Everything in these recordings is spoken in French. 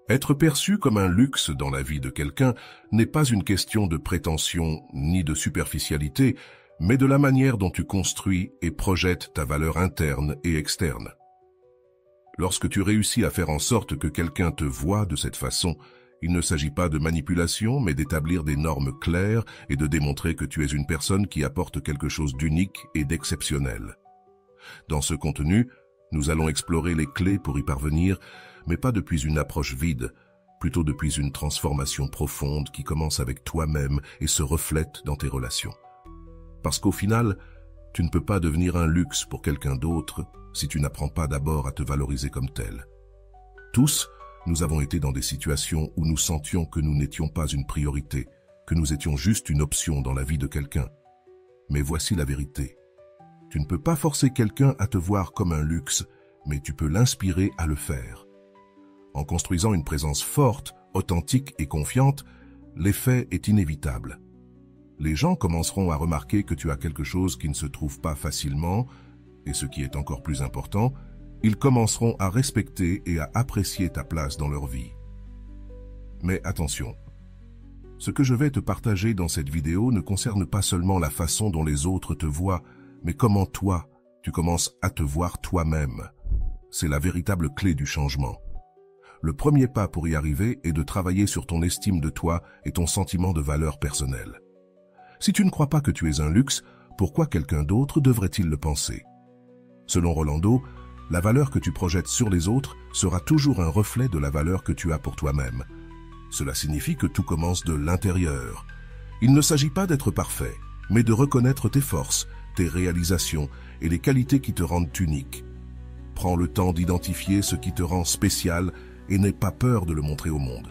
Être perçu comme un luxe dans la vie de quelqu'un n'est pas une question de prétention ni de superficialité, mais de la manière dont tu construis et projettes ta valeur interne et externe. Lorsque tu réussis à faire en sorte que quelqu'un te voie de cette façon, il ne s'agit pas de manipulation, mais d'établir des normes claires et de démontrer que tu es une personne qui apporte quelque chose d'unique et d'exceptionnel. Dans ce contenu, nous allons explorer les clés pour y parvenir, mais pas depuis une approche vide, plutôt depuis une transformation profonde qui commence avec toi-même et se reflète dans tes relations. Parce qu'au final, tu ne peux pas devenir un luxe pour quelqu'un d'autre si tu n'apprends pas d'abord à te valoriser comme tel. Tous, nous avons été dans des situations où nous sentions que nous n'étions pas une priorité, que nous étions juste une option dans la vie de quelqu'un. Mais voici la vérité. Tu ne peux pas forcer quelqu'un à te voir comme un luxe, mais tu peux l'inspirer à le faire. En construisant une présence forte, authentique et confiante, l'effet est inévitable. Les gens commenceront à remarquer que tu as quelque chose qui ne se trouve pas facilement, et ce qui est encore plus important, ils commenceront à respecter et à apprécier ta place dans leur vie. Mais attention, ce que je vais te partager dans cette vidéo ne concerne pas seulement la façon dont les autres te voient, mais comment toi, tu commences à te voir toi-même. C'est la véritable clé du changement. Le premier pas pour y arriver est de travailler sur ton estime de toi et ton sentiment de valeur personnelle. Si tu ne crois pas que tu es un luxe, pourquoi quelqu'un d'autre devrait-il le penser? Selon Rolando, la valeur que tu projettes sur les autres sera toujours un reflet de la valeur que tu as pour toi-même. Cela signifie que tout commence de l'intérieur. Il ne s'agit pas d'être parfait, mais de reconnaître tes forces, tes réalisations et les qualités qui te rendent unique. Prends le temps d'identifier ce qui te rend spécial et n'aie pas peur de le montrer au monde.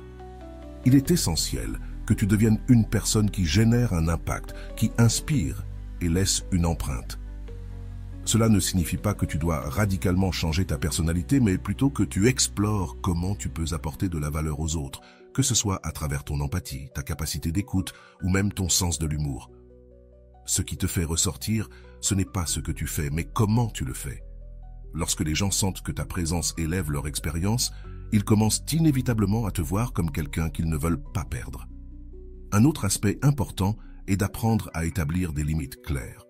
Il est essentiel que tu deviennes une personne qui génère un impact, qui inspire et laisse une empreinte. Cela ne signifie pas que tu dois radicalement changer ta personnalité, mais plutôt que tu explores comment tu peux apporter de la valeur aux autres, que ce soit à travers ton empathie, ta capacité d'écoute ou même ton sens de l'humour. Ce qui te fait ressortir, ce n'est pas ce que tu fais, mais comment tu le fais. Lorsque les gens sentent que ta présence élève leur expérience, ils commencent inévitablement à te voir comme quelqu'un qu'ils ne veulent pas perdre. Un autre aspect important est d'apprendre à établir des limites claires.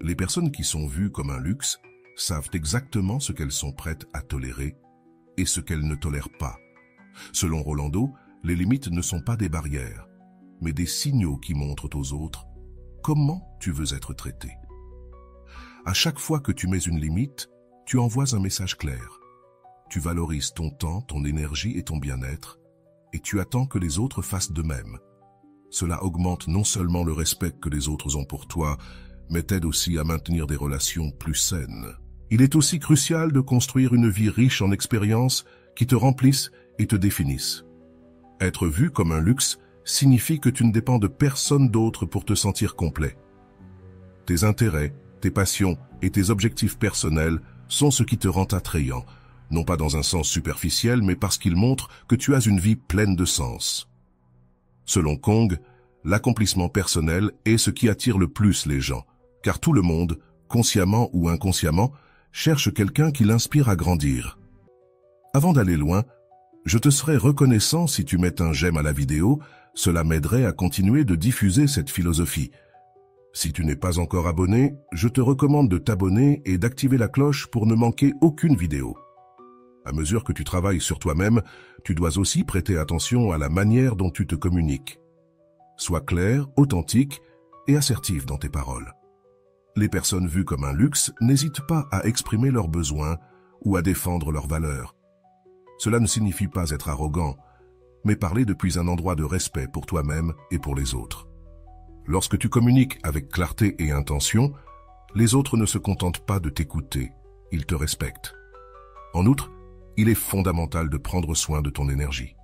Les personnes qui sont vues comme un luxe savent exactement ce qu'elles sont prêtes à tolérer et ce qu'elles ne tolèrent pas. Selon Rolando, les limites ne sont pas des barrières, mais des signaux qui montrent aux autres comment tu veux être traité. À chaque fois que tu mets une limite, tu envoies un message clair. Tu valorises ton temps, ton énergie et ton bien-être, et tu attends que les autres fassent de même. Cela augmente non seulement le respect que les autres ont pour toi, mais t'aide aussi à maintenir des relations plus saines. Il est aussi crucial de construire une vie riche en expériences qui te remplissent et te définissent. Être vu comme un luxe signifie que tu ne dépends de personne d'autre pour te sentir complet. Tes intérêts, tes passions et tes objectifs personnels sont ce qui te rend attrayant, non pas dans un sens superficiel, mais parce qu'ils montrent que tu as une vie pleine de sens. Selon Kong, l'accomplissement personnel est ce qui attire le plus les gens, car tout le monde, consciemment ou inconsciemment, cherche quelqu'un qui l'inspire à grandir. Avant d'aller loin, je te serais reconnaissant si tu mets un j'aime à la vidéo, cela m'aiderait à continuer de diffuser cette philosophie. Si tu n'es pas encore abonné, je te recommande de t'abonner et d'activer la cloche pour ne manquer aucune vidéo. À mesure que tu travailles sur toi-même, tu dois aussi prêter attention à la manière dont tu te communiques. Sois clair, authentique et assertif dans tes paroles. Les personnes vues comme un luxe n'hésitent pas à exprimer leurs besoins ou à défendre leurs valeurs. Cela ne signifie pas être arrogant, mais parler depuis un endroit de respect pour toi-même et pour les autres. Lorsque tu communiques avec clarté et intention, les autres ne se contentent pas de t'écouter, ils te respectent. En outre, il est fondamental de prendre soin de ton énergie.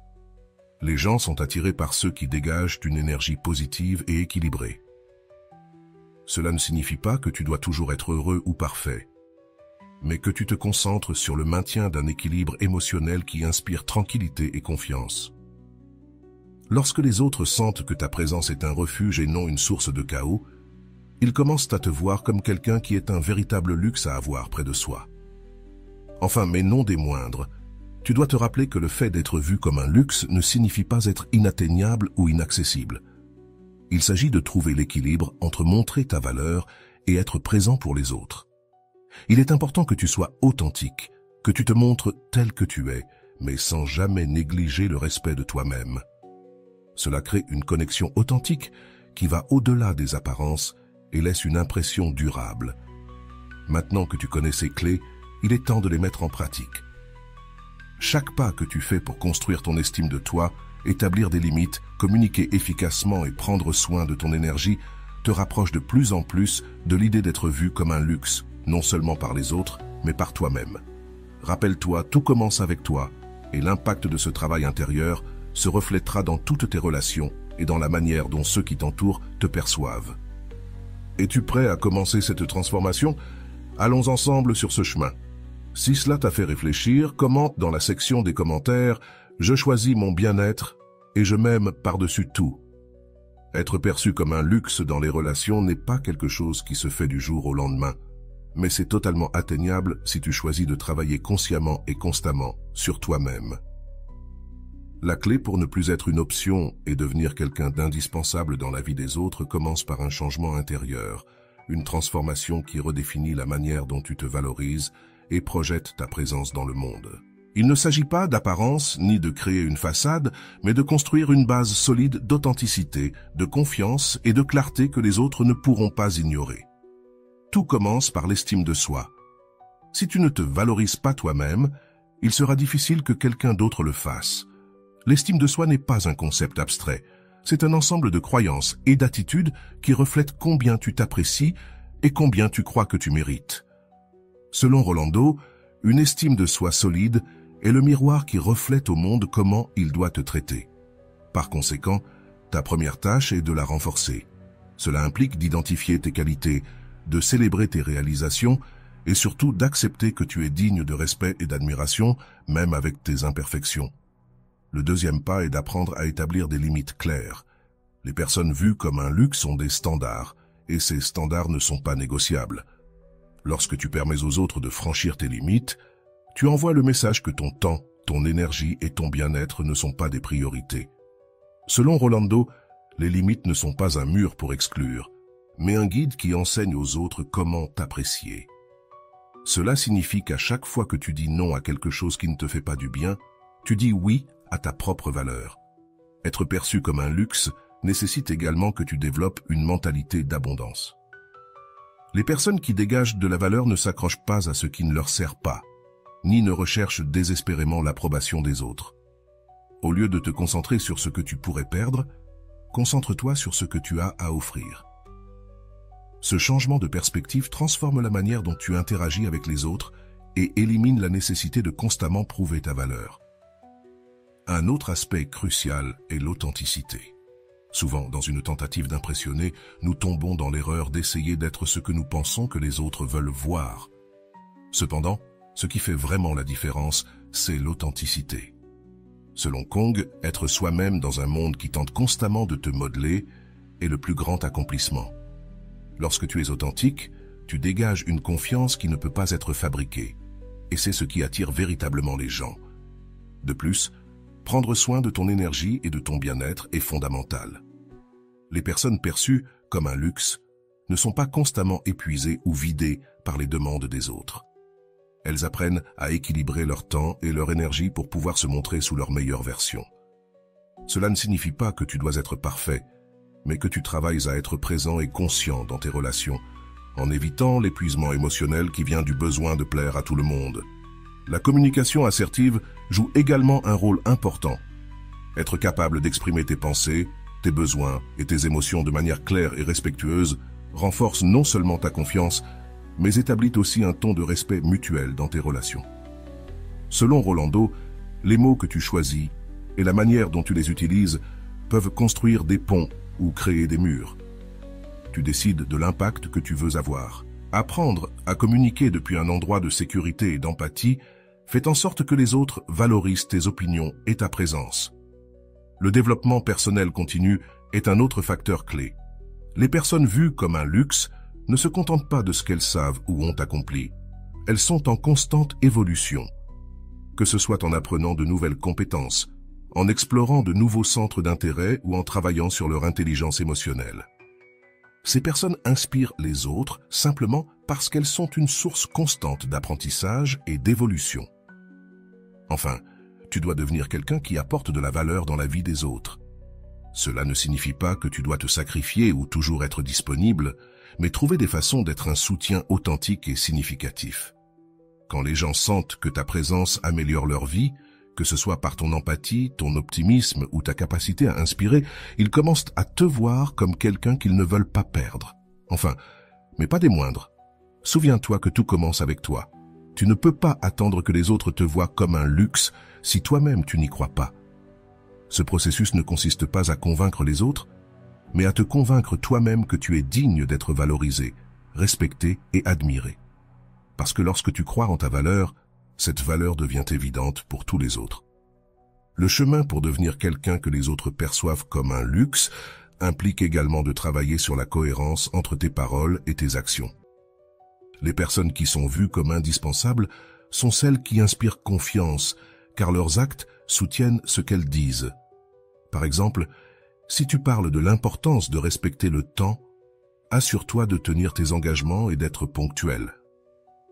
Les gens sont attirés par ceux qui dégagent une énergie positive et équilibrée. Cela ne signifie pas que tu dois toujours être heureux ou parfait, mais que tu te concentres sur le maintien d'un équilibre émotionnel qui inspire tranquillité et confiance. Lorsque les autres sentent que ta présence est un refuge et non une source de chaos, ils commencent à te voir comme quelqu'un qui est un véritable luxe à avoir près de soi. Enfin, mais non des moindres, Tu dois te rappeler que le fait d'être vu comme un luxe ne signifie pas être inatteignable ou inaccessible. Il s'agit de trouver l'équilibre entre montrer ta valeur et être présent pour les autres. Il est important que tu sois authentique, que tu te montres tel que tu es, mais sans jamais négliger le respect de toi-même. Cela crée une connexion authentique qui va au-delà des apparences et laisse une impression durable. Maintenant que tu connais ces clés, il est temps de les mettre en pratique. Chaque pas que tu fais pour construire ton estime de toi, établir des limites, communiquer efficacement et prendre soin de ton énergie te rapproche de plus en plus de l'idée d'être vu comme un luxe, non seulement par les autres, mais par toi-même. Rappelle-toi, tout commence avec toi, et l'impact de ce travail intérieur se reflètera dans toutes tes relations et dans la manière dont ceux qui t'entourent te perçoivent. Es-tu prêt à commencer cette transformation? Allons ensemble sur ce chemin. Si cela t'a fait réfléchir, commente dans la section des commentaires « Je choisis mon bien-être et je m'aime par-dessus tout ». Être perçu comme un luxe dans les relations n'est pas quelque chose qui se fait du jour au lendemain, mais c'est totalement atteignable si tu choisis de travailler consciemment et constamment sur toi-même. La clé pour ne plus être une option et devenir quelqu'un d'indispensable dans la vie des autres commence par un changement intérieur, une transformation qui redéfinit la manière dont tu te valorises et projette ta présence dans le monde. Il ne s'agit pas d'apparence ni de créer une façade, mais de construire une base solide d'authenticité, de confiance et de clarté que les autres ne pourront pas ignorer. Tout commence par l'estime de soi. Si tu ne te valorises pas toi-même, il sera difficile que quelqu'un d'autre le fasse. L'estime de soi n'est pas un concept abstrait, c'est un ensemble de croyances et d'attitudes qui reflètent combien tu t'apprécies et combien tu crois que tu mérites. Selon Rolando, une estime de soi solide est le miroir qui reflète au monde comment il doit te traiter. Par conséquent, ta première tâche est de la renforcer. Cela implique d'identifier tes qualités, de célébrer tes réalisations et surtout d'accepter que tu es digne de respect et d'admiration, même avec tes imperfections. Le deuxième pas est d'apprendre à établir des limites claires. Les personnes vues comme un luxe ont des standards, et ces standards ne sont pas négociables. Lorsque tu permets aux autres de franchir tes limites, tu envoies le message que ton temps, ton énergie et ton bien-être ne sont pas des priorités. Selon Rolando, les limites ne sont pas un mur pour exclure, mais un guide qui enseigne aux autres comment t'apprécier. Cela signifie qu'à chaque fois que tu dis non à quelque chose qui ne te fait pas du bien, tu dis oui à ta propre valeur. Être perçu comme un luxe nécessite également que tu développes une mentalité d'abondance. Les personnes qui dégagent de la valeur ne s'accrochent pas à ce qui ne leur sert pas, ni ne recherchent désespérément l'approbation des autres. Au lieu de te concentrer sur ce que tu pourrais perdre, concentre-toi sur ce que tu as à offrir. Ce changement de perspective transforme la manière dont tu interagis avec les autres et élimine la nécessité de constamment prouver ta valeur. Un autre aspect crucial est l'authenticité. Souvent, dans une tentative d'impressionner, nous tombons dans l'erreur d'essayer d'être ce que nous pensons que les autres veulent voir. Cependant, ce qui fait vraiment la différence, c'est l'authenticité. Selon Kong, être soi-même dans un monde qui tente constamment de te modeler est le plus grand accomplissement. Lorsque tu es authentique, tu dégages une confiance qui ne peut pas être fabriquée, et c'est ce qui attire véritablement les gens. De plus, prendre soin de ton énergie et de ton bien-être est fondamental. Les personnes perçues comme un luxe ne sont pas constamment épuisées ou vidées par les demandes des autres. Elles apprennent à équilibrer leur temps et leur énergie pour pouvoir se montrer sous leur meilleure version. Cela ne signifie pas que tu dois être parfait, mais que tu travailles à être présent et conscient dans tes relations, en évitant l'épuisement émotionnel qui vient du besoin de plaire à tout le monde. La communication assertive joue également un rôle important. Être capable d'exprimer tes pensées, tes besoins et tes émotions de manière claire et respectueuse renforce non seulement ta confiance, mais établit aussi un ton de respect mutuel dans tes relations. Selon Rolando, les mots que tu choisis et la manière dont tu les utilises peuvent construire des ponts ou créer des murs. Tu décides de l'impact que tu veux avoir. Apprendre à communiquer depuis un endroit de sécurité et d'empathie fait en sorte que les autres valorisent tes opinions et ta présence. Le développement personnel continu est un autre facteur clé. Les personnes vues comme un luxe ne se contentent pas de ce qu'elles savent ou ont accompli. Elles sont en constante évolution. que ce soit en apprenant de nouvelles compétences, en explorant de nouveaux centres d'intérêt ou en travaillant sur leur intelligence émotionnelle. Ces personnes inspirent les autres simplement parce qu'elles sont une source constante d'apprentissage et d'évolution. Enfin, tu dois devenir quelqu'un qui apporte de la valeur dans la vie des autres. Cela ne signifie pas que tu dois te sacrifier ou toujours être disponible, mais trouver des façons d'être un soutien authentique et significatif. Quand les gens sentent que ta présence améliore leur vie, que ce soit par ton empathie, ton optimisme ou ta capacité à inspirer, ils commencent à te voir comme quelqu'un qu'ils ne veulent pas perdre. Enfin, mais pas des moindres. Souviens-toi que tout commence avec toi. Tu ne peux pas attendre que les autres te voient comme un luxe si toi-même tu n'y crois pas. Ce processus ne consiste pas à convaincre les autres, mais à te convaincre toi-même que tu es digne d'être valorisé, respecté et admiré. Parce que lorsque tu crois en ta valeur, cette valeur devient évidente pour tous les autres. Le chemin pour devenir quelqu'un que les autres perçoivent comme un luxe implique également de travailler sur la cohérence entre tes paroles et tes actions. Les personnes qui sont vues comme indispensables sont celles qui inspirent confiance, car leurs actes soutiennent ce qu'elles disent. Par exemple, si tu parles de l'importance de respecter le temps, assure-toi de tenir tes engagements et d'être ponctuel.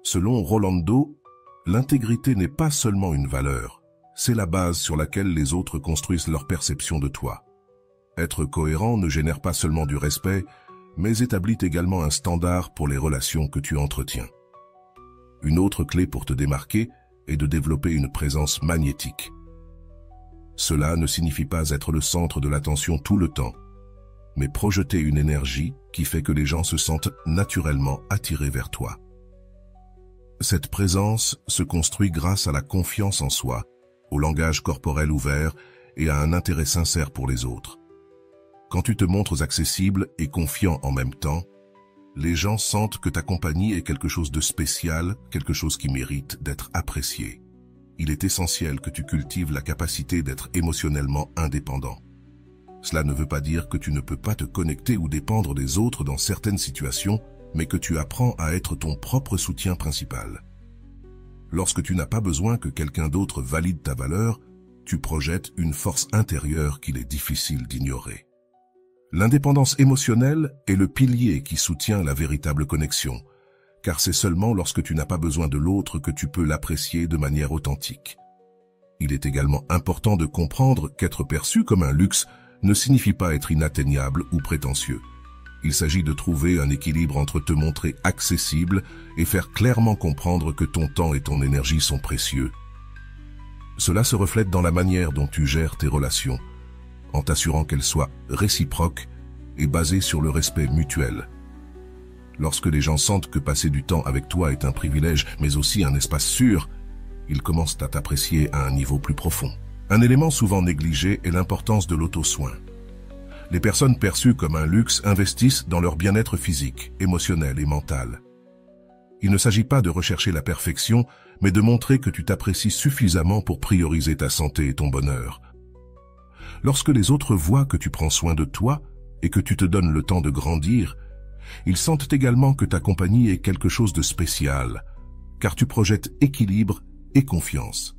Selon Rolando, l'intégrité n'est pas seulement une valeur, c'est la base sur laquelle les autres construisent leur perception de toi. Être cohérent ne génère pas seulement du respect, mais établit également un standard pour les relations que tu entretiens. Une autre clé pour te démarquer est de développer une présence magnétique. Cela ne signifie pas être le centre de l'attention tout le temps, mais projeter une énergie qui fait que les gens se sentent naturellement attirés vers toi. Cette présence se construit grâce à la confiance en soi, au langage corporel ouvert et à un intérêt sincère pour les autres. Quand tu te montres accessible et confiant en même temps, les gens sentent que ta compagnie est quelque chose de spécial, quelque chose qui mérite d'être apprécié. Il est essentiel que tu cultives la capacité d'être émotionnellement indépendant. Cela ne veut pas dire que tu ne peux pas te connecter ou dépendre des autres dans certaines situations, mais que tu apprends à être ton propre soutien principal. Lorsque tu n'as pas besoin que quelqu'un d'autre valide ta valeur, tu projettes une force intérieure qu'il est difficile d'ignorer. L'indépendance émotionnelle est le pilier qui soutient la véritable connexion, car c'est seulement lorsque tu n'as pas besoin de l'autre que tu peux l'apprécier de manière authentique. Il est également important de comprendre qu'être perçu comme un luxe ne signifie pas être inatteignable ou prétentieux. Il s'agit de trouver un équilibre entre te montrer accessible et faire clairement comprendre que ton temps et ton énergie sont précieux. Cela se reflète dans la manière dont tu gères tes relations, en t'assurant qu'elles soient réciproques et basées sur le respect mutuel. Lorsque les gens sentent que passer du temps avec toi est un privilège, mais aussi un espace sûr, ils commencent à t'apprécier à un niveau plus profond. Un élément souvent négligé est l'importance de l'auto-soin. Les personnes perçues comme un luxe investissent dans leur bien-être physique, émotionnel et mental. Il ne s'agit pas de rechercher la perfection, mais de montrer que tu t'apprécies suffisamment pour prioriser ta santé et ton bonheur. Lorsque les autres voient que tu prends soin de toi et que tu te donnes le temps de grandir, ils sentent également que ta compagnie est quelque chose de spécial, car tu projettes équilibre et confiance.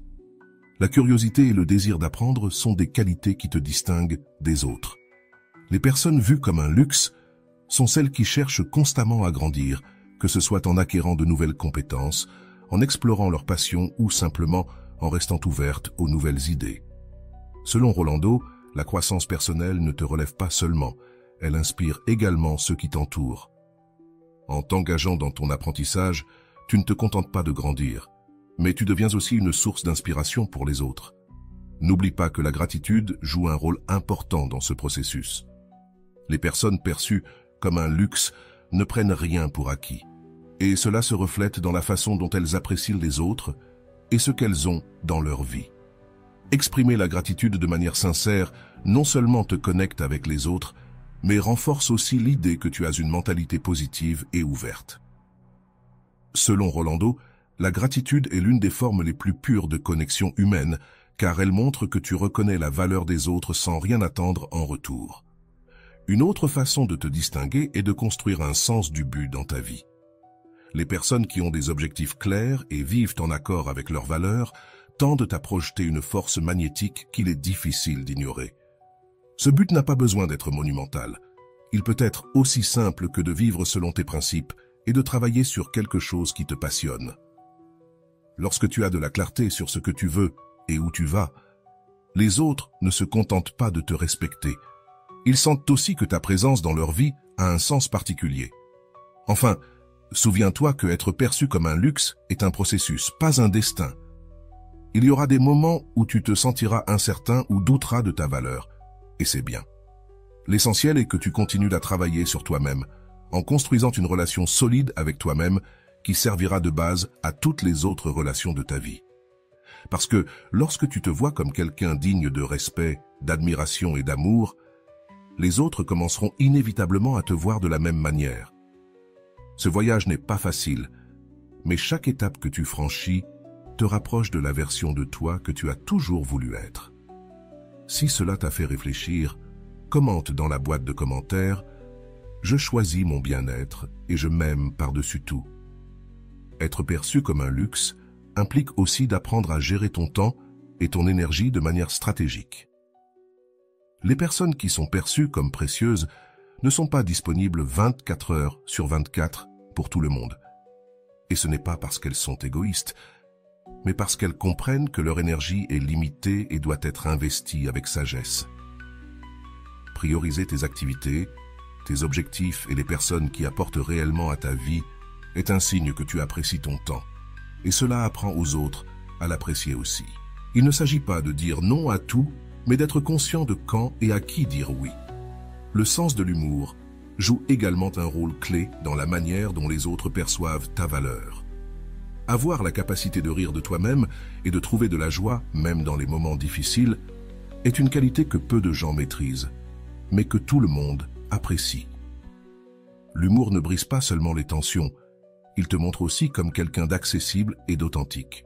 La curiosité et le désir d'apprendre sont des qualités qui te distinguent des autres. Les personnes vues comme un luxe sont celles qui cherchent constamment à grandir, que ce soit en acquérant de nouvelles compétences, en explorant leurs passions ou simplement en restant ouvertes aux nouvelles idées. Selon Rolando, la croissance personnelle ne te relève pas seulement, elle inspire également ceux qui t'entourent. En t'engageant dans ton apprentissage, tu ne te contentes pas de grandir, mais tu deviens aussi une source d'inspiration pour les autres. N'oublie pas que la gratitude joue un rôle important dans ce processus. Les personnes perçues comme un luxe ne prennent rien pour acquis, et cela se reflète dans la façon dont elles apprécient les autres et ce qu'elles ont dans leur vie. Exprimer la gratitude de manière sincère non seulement te connecte avec les autres, mais renforce aussi l'idée que tu as une mentalité positive et ouverte. Selon Rolando, la gratitude est l'une des formes les plus pures de connexion humaine, car elle montre que tu reconnais la valeur des autres sans rien attendre en retour. Une autre façon de te distinguer est de construire un sens du but dans ta vie. Les personnes qui ont des objectifs clairs et vivent en accord avec leurs valeurs tendent à projeter une force magnétique qu'il est difficile d'ignorer. Ce but n'a pas besoin d'être monumental. Il peut être aussi simple que de vivre selon tes principes et de travailler sur quelque chose qui te passionne. Lorsque tu as de la clarté sur ce que tu veux et où tu vas, les autres ne se contentent pas de te respecter. Ils sentent aussi que ta présence dans leur vie a un sens particulier. Enfin, souviens-toi que être perçu comme un luxe est un processus, pas un destin. Il y aura des moments où tu te sentiras incertain ou douteras de ta valeur, et c'est bien. L'essentiel est que tu continues à travailler sur toi-même, en construisant une relation solide avec toi-même qui servira de base à toutes les autres relations de ta vie. Parce que lorsque tu te vois comme quelqu'un digne de respect, d'admiration et d'amour, les autres commenceront inévitablement à te voir de la même manière. Ce voyage n'est pas facile, mais chaque étape que tu franchis te rapproche de la version de toi que tu as toujours voulu être. Si cela t'a fait réfléchir, commente dans la boîte de commentaires « Je choisis mon bien-être et je m'aime par-dessus tout ». Être perçu comme un luxe implique aussi d'apprendre à gérer ton temps et ton énergie de manière stratégique. Les personnes qui sont perçues comme précieuses ne sont pas disponibles 24 heures sur 24 pour tout le monde. Et ce n'est pas parce qu'elles sont égoïstes, mais parce qu'elles comprennent que leur énergie est limitée et doit être investie avec sagesse. Prioriser tes activités, tes objectifs et les personnes qui apportent réellement à ta vie est un signe que tu apprécies ton temps. Et cela apprend aux autres à l'apprécier aussi. Il ne s'agit pas de dire non à tout, mais d'être conscient de quand et à qui dire oui. Le sens de l'humour joue également un rôle clé dans la manière dont les autres perçoivent ta valeur. Avoir la capacité de rire de toi-même et de trouver de la joie, même dans les moments difficiles, est une qualité que peu de gens maîtrisent, mais que tout le monde apprécie. L'humour ne brise pas seulement les tensions, il te montre aussi comme quelqu'un d'accessible et d'authentique.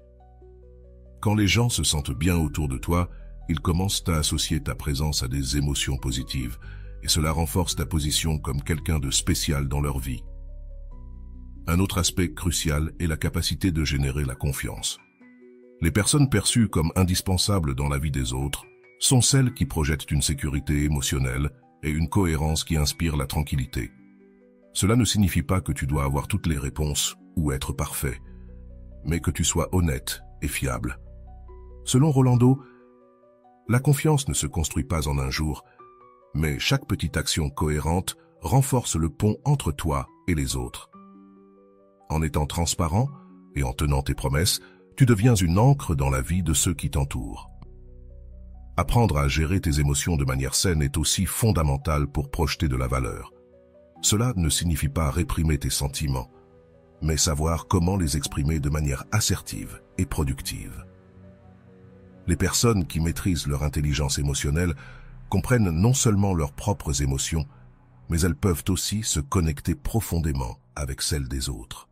Quand les gens se sentent bien autour de toi, ils commencent à associer ta présence à des émotions positives, et cela renforce ta position comme quelqu'un de spécial dans leur vie. Un autre aspect crucial est la capacité de générer la confiance. Les personnes perçues comme indispensables dans la vie des autres sont celles qui projettent une sécurité émotionnelle et une cohérence qui inspirent la tranquillité. Cela ne signifie pas que tu dois avoir toutes les réponses ou être parfait, mais que tu sois honnête et fiable. Selon Rolando, la confiance ne se construit pas en un jour, mais chaque petite action cohérente renforce le pont entre toi et les autres. En étant transparent et en tenant tes promesses, tu deviens une ancre dans la vie de ceux qui t'entourent. Apprendre à gérer tes émotions de manière saine est aussi fondamental pour projeter de la valeur. Cela ne signifie pas réprimer tes sentiments, mais savoir comment les exprimer de manière assertive et productive. Les personnes qui maîtrisent leur intelligence émotionnelle comprennent non seulement leurs propres émotions, mais elles peuvent aussi se connecter profondément avec celles des autres.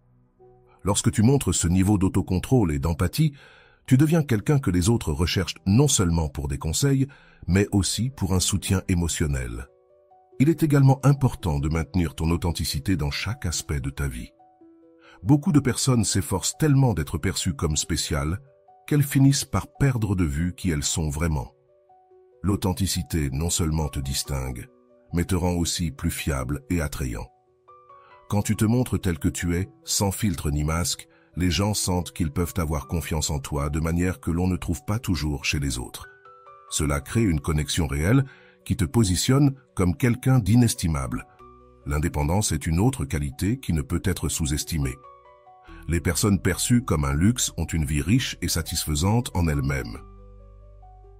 Lorsque tu montres ce niveau d'autocontrôle et d'empathie, tu deviens quelqu'un que les autres recherchent non seulement pour des conseils, mais aussi pour un soutien émotionnel. Il est également important de maintenir ton authenticité dans chaque aspect de ta vie. Beaucoup de personnes s'efforcent tellement d'être perçues comme spéciales qu'elles finissent par perdre de vue qui elles sont vraiment. L'authenticité non seulement te distingue, mais te rend aussi plus fiable et attrayant. Quand tu te montres tel que tu es, sans filtre ni masque, les gens sentent qu'ils peuvent avoir confiance en toi de manière que l'on ne trouve pas toujours chez les autres. Cela crée une connexion réelle qui te positionne comme quelqu'un d'inestimable. L'indépendance est une autre qualité qui ne peut être sous-estimée. Les personnes perçues comme un luxe ont une vie riche et satisfaisante en elles-mêmes.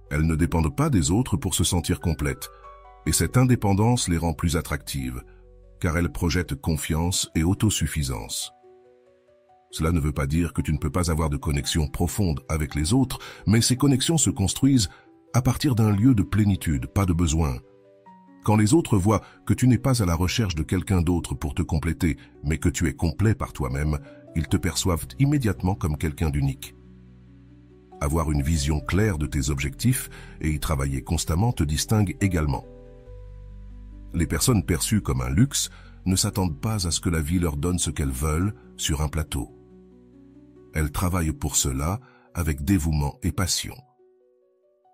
Elles ne dépendent pas des autres pour se sentir complètes, et cette indépendance les rend plus attractives, car elles projettent confiance et autosuffisance. Cela ne veut pas dire que tu ne peux pas avoir de connexion profonde avec les autres, mais ces connexions se construisent à partir d'un lieu de plénitude, pas de besoin. Quand les autres voient que tu n'es pas à la recherche de quelqu'un d'autre pour te compléter, mais que tu es complet par toi-même, ils te perçoivent immédiatement comme quelqu'un d'unique. Avoir une vision claire de tes objectifs et y travailler constamment te distingue également. Les personnes perçues comme un luxe ne s'attendent pas à ce que la vie leur donne ce qu'elles veulent sur un plateau. Elles travaillent pour cela avec dévouement et passion.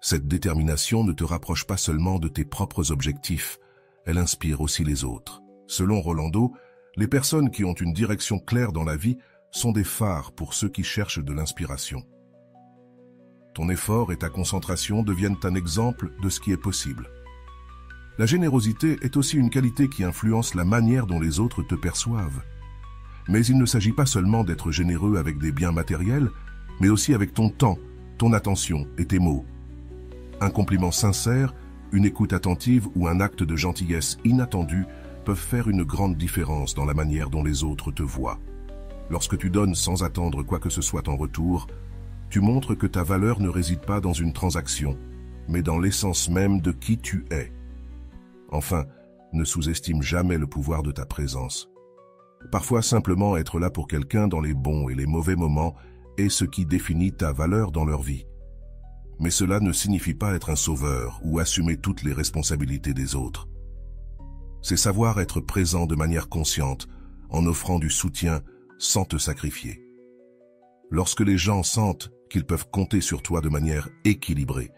Cette détermination ne te rapproche pas seulement de tes propres objectifs, elle inspire aussi les autres. Selon Rolando, les personnes qui ont une direction claire dans la vie sont des phares pour ceux qui cherchent de l'inspiration. Ton effort et ta concentration deviennent un exemple de ce qui est possible. La générosité est aussi une qualité qui influence la manière dont les autres te perçoivent. Mais il ne s'agit pas seulement d'être généreux avec des biens matériels, mais aussi avec ton temps, ton attention et tes mots. Un compliment sincère, une écoute attentive ou un acte de gentillesse inattendu peuvent faire une grande différence dans la manière dont les autres te voient. Lorsque tu donnes sans attendre quoi que ce soit en retour, tu montres que ta valeur ne réside pas dans une transaction, mais dans l'essence même de qui tu es. Enfin, ne sous-estime jamais le pouvoir de ta présence. Parfois, simplement être là pour quelqu'un dans les bons et les mauvais moments est ce qui définit ta valeur dans leur vie. Mais cela ne signifie pas être un sauveur ou assumer toutes les responsabilités des autres. C'est savoir être présent de manière consciente, en offrant du soutien sans te sacrifier. Lorsque les gens sentent qu'ils peuvent compter sur toi de manière équilibrée,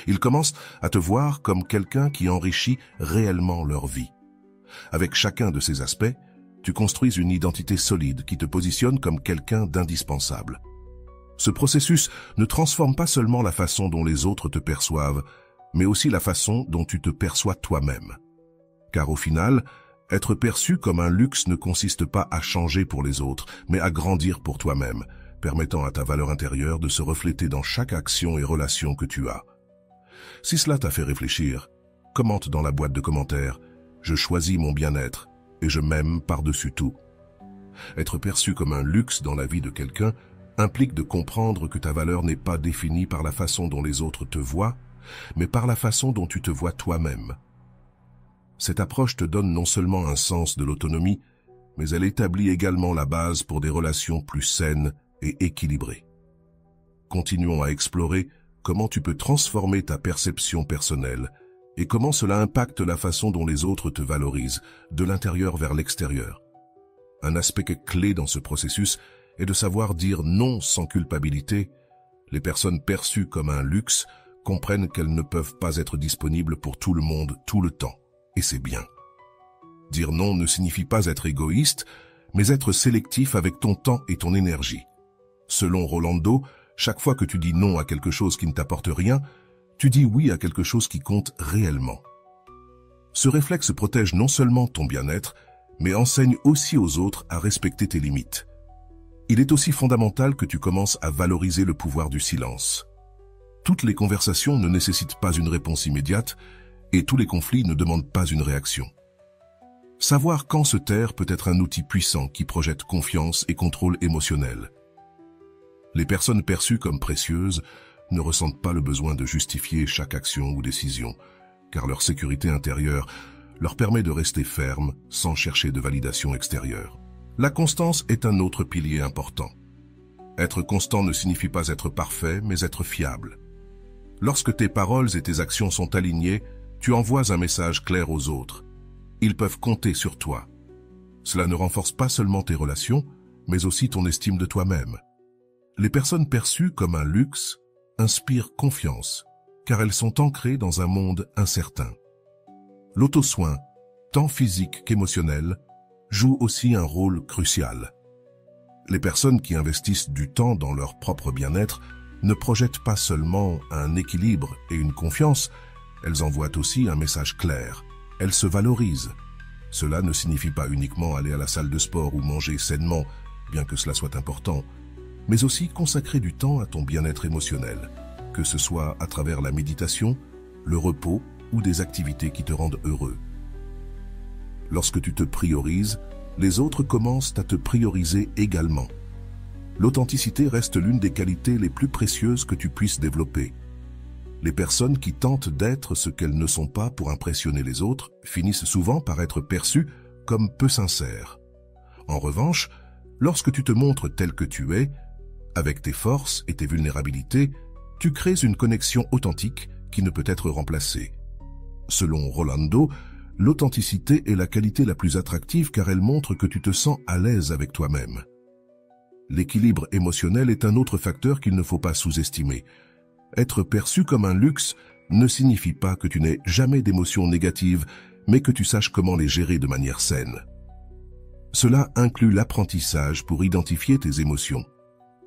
ils commencent à te voir comme quelqu'un qui enrichit réellement leur vie. Avec chacun de ces aspects, tu construis une identité solide qui te positionne comme quelqu'un d'indispensable. Ce processus ne transforme pas seulement la façon dont les autres te perçoivent, mais aussi la façon dont tu te perçois toi-même. Car au final, être perçu comme un luxe ne consiste pas à changer pour les autres, mais à grandir pour toi-même, permettant à ta valeur intérieure de se refléter dans chaque action et relation que tu as. Si cela t'a fait réfléchir, commente dans la boîte de commentaires « Je choisis mon bien-être et je m'aime par-dessus tout ». Être perçu comme un luxe dans la vie de quelqu'un implique de comprendre que ta valeur n'est pas définie par la façon dont les autres te voient, mais par la façon dont tu te vois toi-même. Cette approche te donne non seulement un sens de l'autonomie, mais elle établit également la base pour des relations plus saines et équilibrées. Continuons à explorer comment tu peux transformer ta perception personnelle et comment cela impacte la façon dont les autres te valorisent, de l'intérieur vers l'extérieur. Un aspect clé dans ce processus est de savoir dire non sans culpabilité. Les personnes perçues comme un luxe comprennent qu'elles ne peuvent pas être disponibles pour tout le monde tout le temps. Et c'est bien. Dire non ne signifie pas être égoïste, mais être sélectif avec ton temps et ton énergie. Selon Rolando, chaque fois que tu dis non à quelque chose qui ne t'apporte rien, tu dis oui à quelque chose qui compte réellement. Ce réflexe protège non seulement ton bien-être, mais enseigne aussi aux autres à respecter tes limites. Il est aussi fondamental que tu commences à valoriser le pouvoir du silence. Toutes les conversations ne nécessitent pas une réponse immédiate, et tous les conflits ne demandent pas une réaction. Savoir quand se taire peut être un outil puissant qui projette confiance et contrôle émotionnel. Les personnes perçues comme précieuses ne ressentent pas le besoin de justifier chaque action ou décision, car leur sécurité intérieure leur permet de rester fermes sans chercher de validation extérieure. La constance est un autre pilier important. Être constant ne signifie pas être parfait, mais être fiable. Lorsque tes paroles et tes actions sont alignées, tu envoies un message clair aux autres. Ils peuvent compter sur toi. Cela ne renforce pas seulement tes relations, mais aussi ton estime de toi-même. Les personnes perçues comme un luxe inspirent confiance, car elles sont ancrées dans un monde incertain. L'auto-soin, tant physique qu'émotionnel, joue aussi un rôle crucial. Les personnes qui investissent du temps dans leur propre bien-être ne projettent pas seulement un équilibre et une confiance, elles envoient aussi un message clair. Elles se valorisent. Cela ne signifie pas uniquement aller à la salle de sport ou manger sainement, bien que cela soit important, mais aussi consacrer du temps à ton bien-être émotionnel, que ce soit à travers la méditation, le repos ou des activités qui te rendent heureux. Lorsque tu te priorises, les autres commencent à te prioriser également. L'authenticité reste l'une des qualités les plus précieuses que tu puisses développer. Les personnes qui tentent d'être ce qu'elles ne sont pas pour impressionner les autres finissent souvent par être perçues comme peu sincères. En revanche, lorsque tu te montres tel que tu es, avec tes forces et tes vulnérabilités, tu crées une connexion authentique qui ne peut être remplacée. Selon Rolando, l'authenticité est la qualité la plus attractive car elle montre que tu te sens à l'aise avec toi-même. L'équilibre émotionnel est un autre facteur qu'il ne faut pas sous-estimer. Être perçu comme un luxe ne signifie pas que tu n'aies jamais d'émotions négatives, mais que tu saches comment les gérer de manière saine. Cela inclut l'apprentissage pour identifier tes émotions,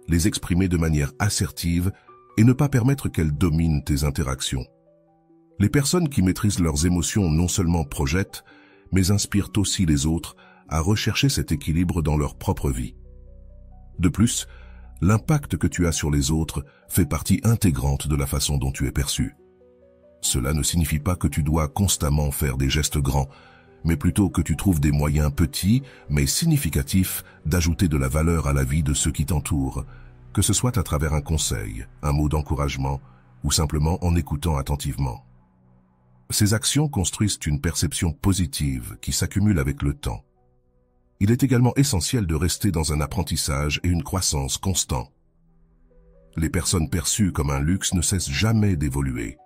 les exprimer de manière assertive et ne pas permettre qu'elles dominent tes interactions. Les personnes qui maîtrisent leurs émotions non seulement projettent, mais inspirent aussi les autres à rechercher cet équilibre dans leur propre vie. De plus, l'impact que tu as sur les autres fait partie intégrante de la façon dont tu es perçu. Cela ne signifie pas que tu dois constamment faire des gestes grands, mais plutôt que tu trouves des moyens petits, mais significatifs, d'ajouter de la valeur à la vie de ceux qui t'entourent, que ce soit à travers un conseil, un mot d'encouragement, ou simplement en écoutant attentivement. Ces actions construisent une perception positive qui s'accumule avec le temps. Il est également essentiel de rester dans un apprentissage et une croissance constants. Les personnes perçues comme un luxe ne cessent jamais d'évoluer,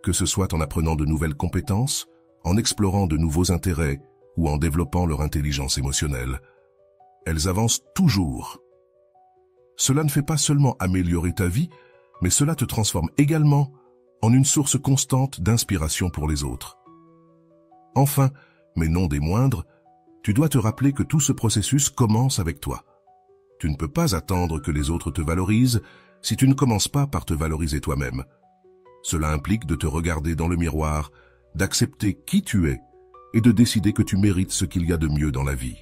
que ce soit en apprenant de nouvelles compétences, en explorant de nouveaux intérêts ou en développant leur intelligence émotionnelle. Elles avancent toujours. Cela ne fait pas seulement améliorer ta vie, mais cela te transforme également en une source constante d'inspiration pour les autres. Enfin, mais non des moindres, tu dois te rappeler que tout ce processus commence avec toi. Tu ne peux pas attendre que les autres te valorisent si tu ne commences pas par te valoriser toi-même. Cela implique de te regarder dans le miroir, d'accepter qui tu es et de décider que tu mérites ce qu'il y a de mieux dans la vie.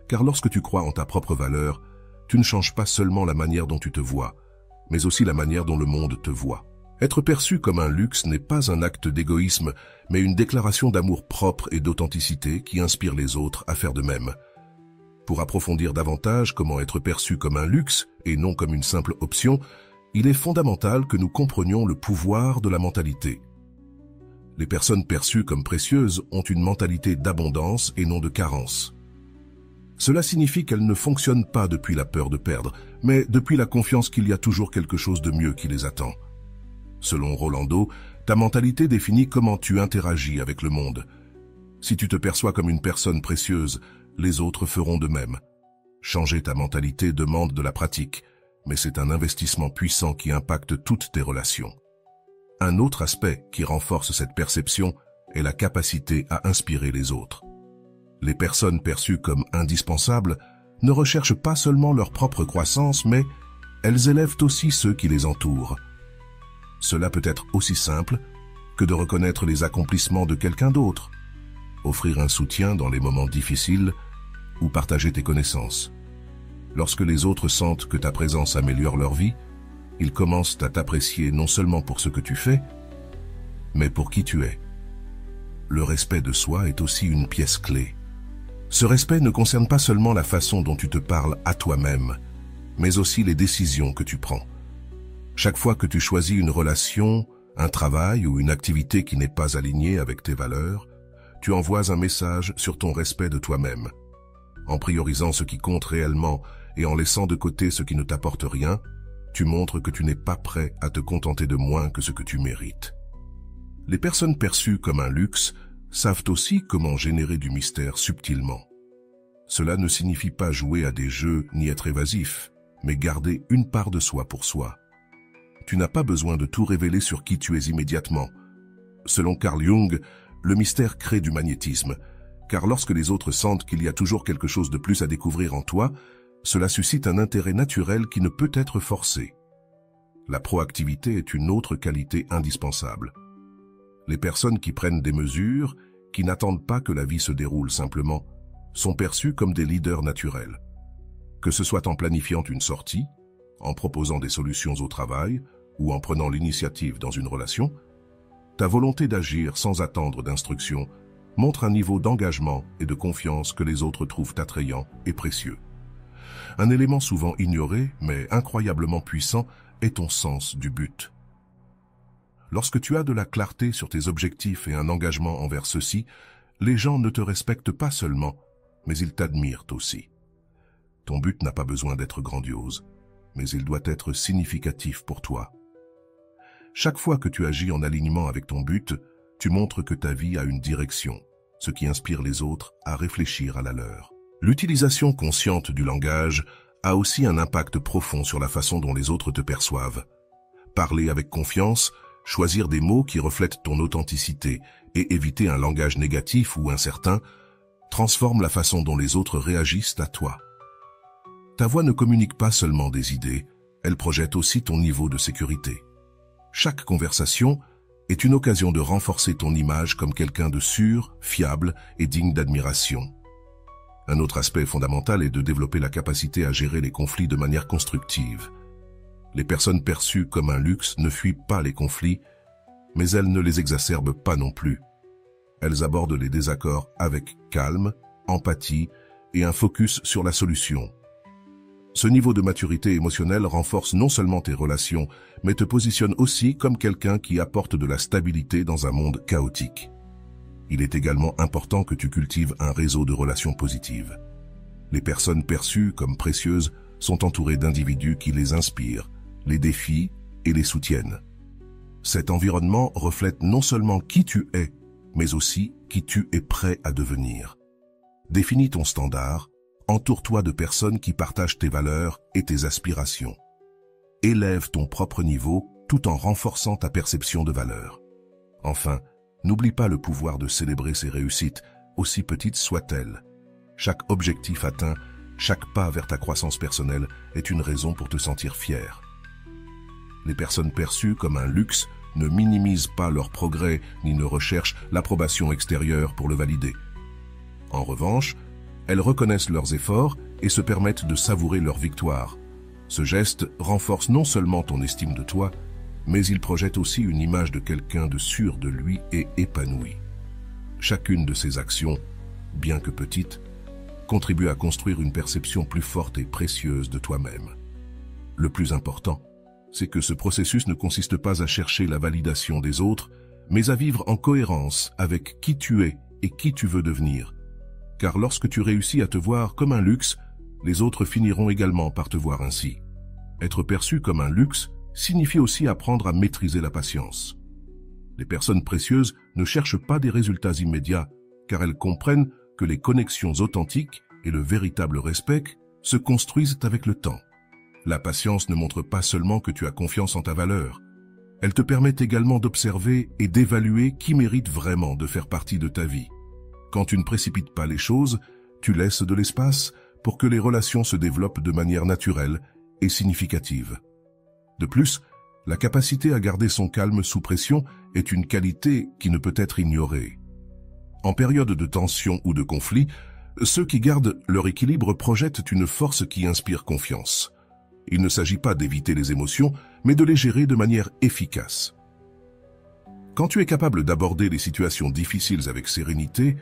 Car lorsque tu crois en ta propre valeur, tu ne changes pas seulement la manière dont tu te vois, mais aussi la manière dont le monde te voit. Être perçu comme un luxe n'est pas un acte d'égoïsme, mais une déclaration d'amour propre et d'authenticité qui inspire les autres à faire de même. Pour approfondir davantage comment être perçu comme un luxe et non comme une simple option, il est fondamental que nous comprenions le pouvoir de la mentalité. Les personnes perçues comme précieuses ont une mentalité d'abondance et non de carence. Cela signifie qu'elles ne fonctionnent pas depuis la peur de perdre, mais depuis la confiance qu'il y a toujours quelque chose de mieux qui les attend. Selon Rolando, ta mentalité définit comment tu interagis avec le monde. Si tu te perçois comme une personne précieuse, les autres feront de même. Changer ta mentalité demande de la pratique, mais c'est un investissement puissant qui impacte toutes tes relations. Un autre aspect qui renforce cette perception est la capacité à inspirer les autres. Les personnes perçues comme indispensables ne recherchent pas seulement leur propre croissance, mais elles élèvent aussi ceux qui les entourent. Cela peut être aussi simple que de reconnaître les accomplissements de quelqu'un d'autre, offrir un soutien dans les moments difficiles ou partager tes connaissances. Lorsque les autres sentent que ta présence améliore leur vie, ils commencent à t'apprécier non seulement pour ce que tu fais, mais pour qui tu es. Le respect de soi est aussi une pièce clé. Ce respect ne concerne pas seulement la façon dont tu te parles à toi-même, mais aussi les décisions que tu prends. Chaque fois que tu choisis une relation, un travail ou une activité qui n'est pas alignée avec tes valeurs, tu envoies un message sur ton respect de toi-même. En priorisant ce qui compte réellement et en laissant de côté ce qui ne t'apporte rien, tu montres que tu n'es pas prêt à te contenter de moins que ce que tu mérites. Les personnes perçues comme un luxe savent aussi comment générer du mystère subtilement. Cela ne signifie pas jouer à des jeux ni être évasif, mais garder une part de soi pour soi. Tu n'as pas besoin de tout révéler sur qui tu es immédiatement. Selon Carl Jung, le mystère crée du magnétisme, car lorsque les autres sentent qu'il y a toujours quelque chose de plus à découvrir en toi, cela suscite un intérêt naturel qui ne peut être forcé. La proactivité est une autre qualité indispensable. Les personnes qui prennent des mesures, qui n'attendent pas que la vie se déroule simplement, sont perçues comme des leaders naturels. Que ce soit en planifiant une sortie, en proposant des solutions au travail ou en prenant l'initiative dans une relation, ta volonté d'agir sans attendre d'instructions montre un niveau d'engagement et de confiance que les autres trouvent attrayant et précieux. Un élément souvent ignoré, mais incroyablement puissant, est ton sens du but. Lorsque tu as de la clarté sur tes objectifs et un engagement envers ceux-ci, les gens ne te respectent pas seulement, mais ils t'admirent aussi. Ton but n'a pas besoin d'être grandiose, mais il doit être significatif pour toi. Chaque fois que tu agis en alignement avec ton but, tu montres que ta vie a une direction, ce qui inspire les autres à réfléchir à la leur. L'utilisation consciente du langage a aussi un impact profond sur la façon dont les autres te perçoivent. Parler avec confiance, choisir des mots qui reflètent ton authenticité et éviter un langage négatif ou incertain transforme la façon dont les autres réagissent à toi. Ta voix ne communique pas seulement des idées, elle projette aussi ton niveau de sécurité. Chaque conversation est une occasion de renforcer ton image comme quelqu'un de sûr, fiable et digne d'admiration. Un autre aspect fondamental est de développer la capacité à gérer les conflits de manière constructive. Les personnes perçues comme un luxe ne fuient pas les conflits, mais elles ne les exacerbent pas non plus. Elles abordent les désaccords avec calme, empathie et un focus sur la solution. Ce niveau de maturité émotionnelle renforce non seulement tes relations, mais te positionne aussi comme quelqu'un qui apporte de la stabilité dans un monde chaotique. Il est également important que tu cultives un réseau de relations positives. Les personnes perçues comme précieuses sont entourées d'individus qui les inspirent, les défient et les soutiennent. Cet environnement reflète non seulement qui tu es, mais aussi qui tu es prêt à devenir. Définis ton standard, entoure-toi de personnes qui partagent tes valeurs et tes aspirations. Élève ton propre niveau tout en renforçant ta perception de valeur. Enfin, n'oublie pas le pouvoir de célébrer ses réussites, aussi petites soient-elles. Chaque objectif atteint, chaque pas vers ta croissance personnelle est une raison pour te sentir fier. Les personnes perçues comme un luxe ne minimisent pas leur progrès ni ne recherchent l'approbation extérieure pour le valider. En revanche, elles reconnaissent leurs efforts et se permettent de savourer leur victoire. Ce geste renforce non seulement ton estime de toi, mais il projette aussi une image de quelqu'un de sûr de lui et épanoui. Chacune de ces actions, bien que petite, contribue à construire une perception plus forte et précieuse de toi-même. Le plus important, c'est que ce processus ne consiste pas à chercher la validation des autres, mais à vivre en cohérence avec qui tu es et qui tu veux devenir. Car lorsque tu réussis à te voir comme un luxe, les autres finiront également par te voir ainsi. Être perçu comme un luxe signifie aussi apprendre à maîtriser la patience. Les personnes précieuses ne cherchent pas des résultats immédiats, car elles comprennent que les connexions authentiques et le véritable respect se construisent avec le temps. La patience ne montre pas seulement que tu as confiance en ta valeur. Elle te permet également d'observer et d'évaluer qui mérite vraiment de faire partie de ta vie. Quand tu ne précipites pas les choses, tu laisses de l'espace pour que les relations se développent de manière naturelle et significative. De plus, la capacité à garder son calme sous pression est une qualité qui ne peut être ignorée. En période de tension ou de conflit, ceux qui gardent leur équilibre projettent une force qui inspire confiance. Il ne s'agit pas d'éviter les émotions, mais de les gérer de manière efficace. Quand tu es capable d'aborder les situations difficiles avec sérénité,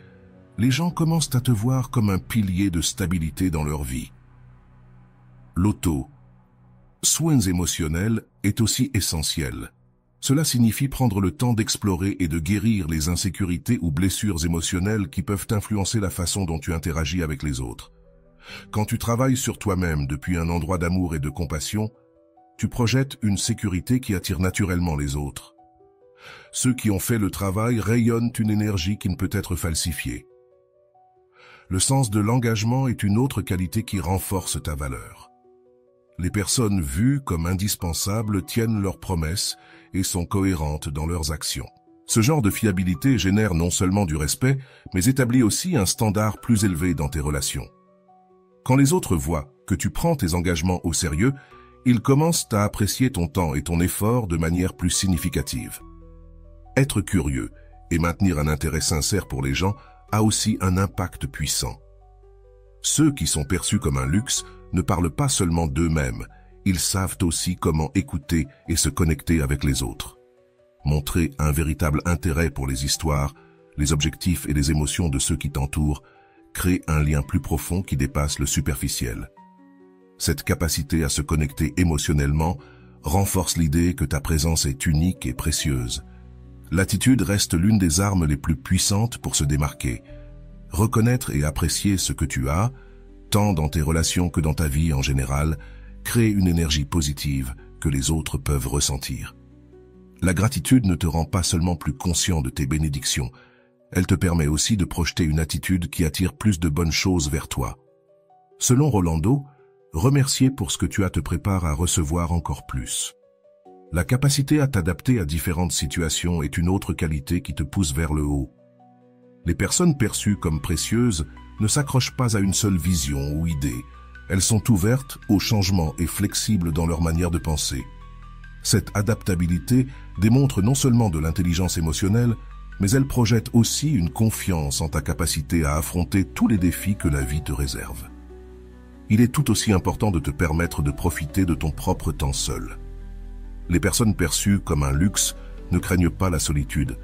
les gens commencent à te voir comme un pilier de stabilité dans leur vie. Soins émotionnels est aussi essentiel. Cela signifie prendre le temps d'explorer et de guérir les insécurités ou blessures émotionnelles qui peuvent influencer la façon dont tu interagis avec les autres. Quand tu travailles sur toi-même depuis un endroit d'amour et de compassion, tu projettes une sécurité qui attire naturellement les autres. Ceux qui ont fait le travail rayonnent une énergie qui ne peut être falsifiée. Le sens de l'engagement est une autre qualité qui renforce ta valeur. Les personnes vues comme indispensables tiennent leurs promesses et sont cohérentes dans leurs actions. Ce genre de fiabilité génère non seulement du respect, mais établit aussi un standard plus élevé dans tes relations. Quand les autres voient que tu prends tes engagements au sérieux, ils commencent à apprécier ton temps et ton effort de manière plus significative. Être curieux et maintenir un intérêt sincère pour les gens a aussi un impact puissant. Ceux qui sont perçus comme un luxe ne parlent pas seulement d'eux-mêmes, ils savent aussi comment écouter et se connecter avec les autres. Montrer un véritable intérêt pour les histoires, les objectifs et les émotions de ceux qui t'entourent crée un lien plus profond qui dépasse le superficiel. Cette capacité à se connecter émotionnellement renforce l'idée que ta présence est unique et précieuse. L'attitude reste l'une des armes les plus puissantes pour se démarquer. Reconnaître et apprécier ce que tu as, tant dans tes relations que dans ta vie en général, crée une énergie positive que les autres peuvent ressentir. La gratitude ne te rend pas seulement plus conscient de tes bénédictions, elle te permet aussi de projeter une attitude qui attire plus de bonnes choses vers toi. Selon Rolando, Remercier pour ce que tu as te prépare à recevoir encore plus. La capacité à t'adapter à différentes situations est une autre qualité qui te pousse vers le haut. Les personnes perçues comme précieuses ne s'accrochent pas à une seule vision ou idée. Elles sont ouvertes au changement et flexibles dans leur manière de penser. Cette adaptabilité démontre non seulement de l'intelligence émotionnelle, mais elle projette aussi une confiance en ta capacité à affronter tous les défis que la vie te réserve. Il est tout aussi important de te permettre de profiter de ton propre temps seul. Les personnes perçues comme un luxe ne craignent pas la solitude,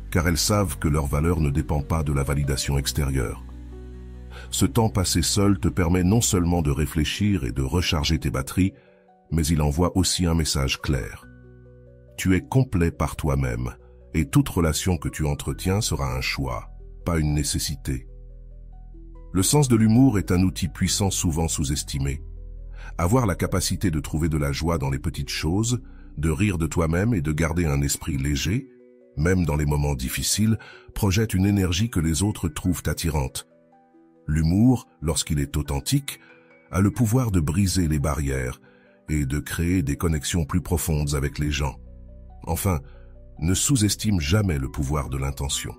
car elles savent que leur valeur ne dépend pas de la validation extérieure. Ce temps passé seul te permet non seulement de réfléchir et de recharger tes batteries, mais il envoie aussi un message clair. Tu es complet par toi-même, et toute relation que tu entretiens sera un choix, pas une nécessité. Le sens de l'humour est un outil puissant souvent sous-estimé. Avoir la capacité de trouver de la joie dans les petites choses, de rire de toi-même et de garder un esprit léger, même dans les moments difficiles, projette une énergie que les autres trouvent attirante. L'humour, lorsqu'il est authentique, a le pouvoir de briser les barrières et de créer des connexions plus profondes avec les gens. Enfin, ne sous-estime jamais le pouvoir de l'intention.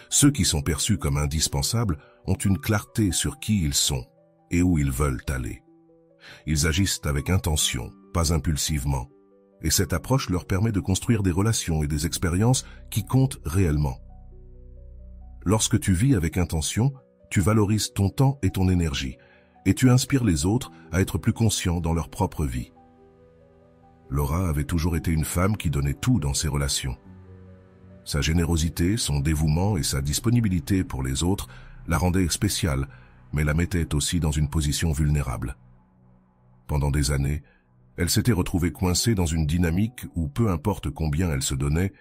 Ceux qui sont perçus comme indispensables ont une clarté sur qui ils sont et où ils veulent aller. Ils agissent avec intention, pas impulsivement, et cette approche leur permet de construire des relations et des expériences qui comptent réellement. Lorsque tu vis avec intention, tu valorises ton temps et ton énergie, et tu inspires les autres à être plus conscients dans leur propre vie. Laura avait toujours été une femme qui donnait tout dans ses relations. Sa générosité, son dévouement et sa disponibilité pour les autres la rendaient spéciale, mais la mettaient aussi dans une position vulnérable. Pendant des années, elle s'était retrouvée coincée dans une dynamique où, peu importe combien elle se donnait,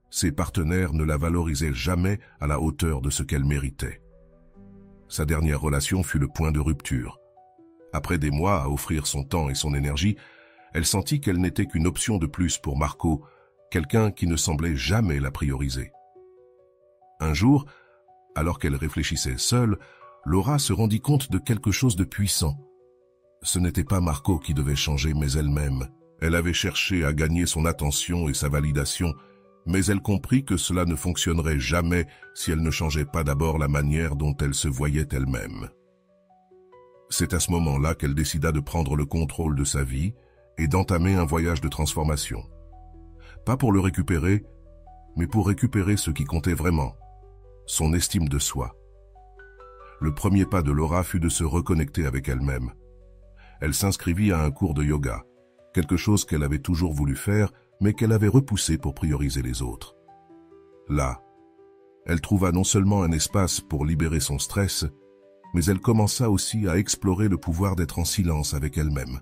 ses partenaires ne la valorisaient jamais à la hauteur de ce qu'elle méritait. Sa dernière relation fut le point de rupture. Après des mois à offrir son temps et son énergie, elle sentit qu'elle n'était qu'une option de plus pour Marco, quelqu'un qui ne semblait jamais la prioriser. Un jour, alors qu'elle réfléchissait seule, Laura se rendit compte de quelque chose de puissant. Ce n'était pas Marco qui devait changer, mais elle-même. Elle avait cherché à gagner son attention et sa validation, mais elle comprit que cela ne fonctionnerait jamais si elle ne changeait pas d'abord la manière dont elle se voyait elle-même. C'est à ce moment-là qu'elle décida de prendre le contrôle de sa vie et d'entamer un voyage de transformation. Pas pour le récupérer, mais pour récupérer ce qui comptait vraiment, son estime de soi. Le premier pas de Laura fut de se reconnecter avec elle-même. Elle s'inscrivit à un cours de yoga, quelque chose qu'elle avait toujours voulu faire, mais qu'elle avait repoussé pour prioriser les autres. Là, elle trouva non seulement un espace pour libérer son stress, mais elle commença aussi à explorer le pouvoir d'être en silence avec elle-même.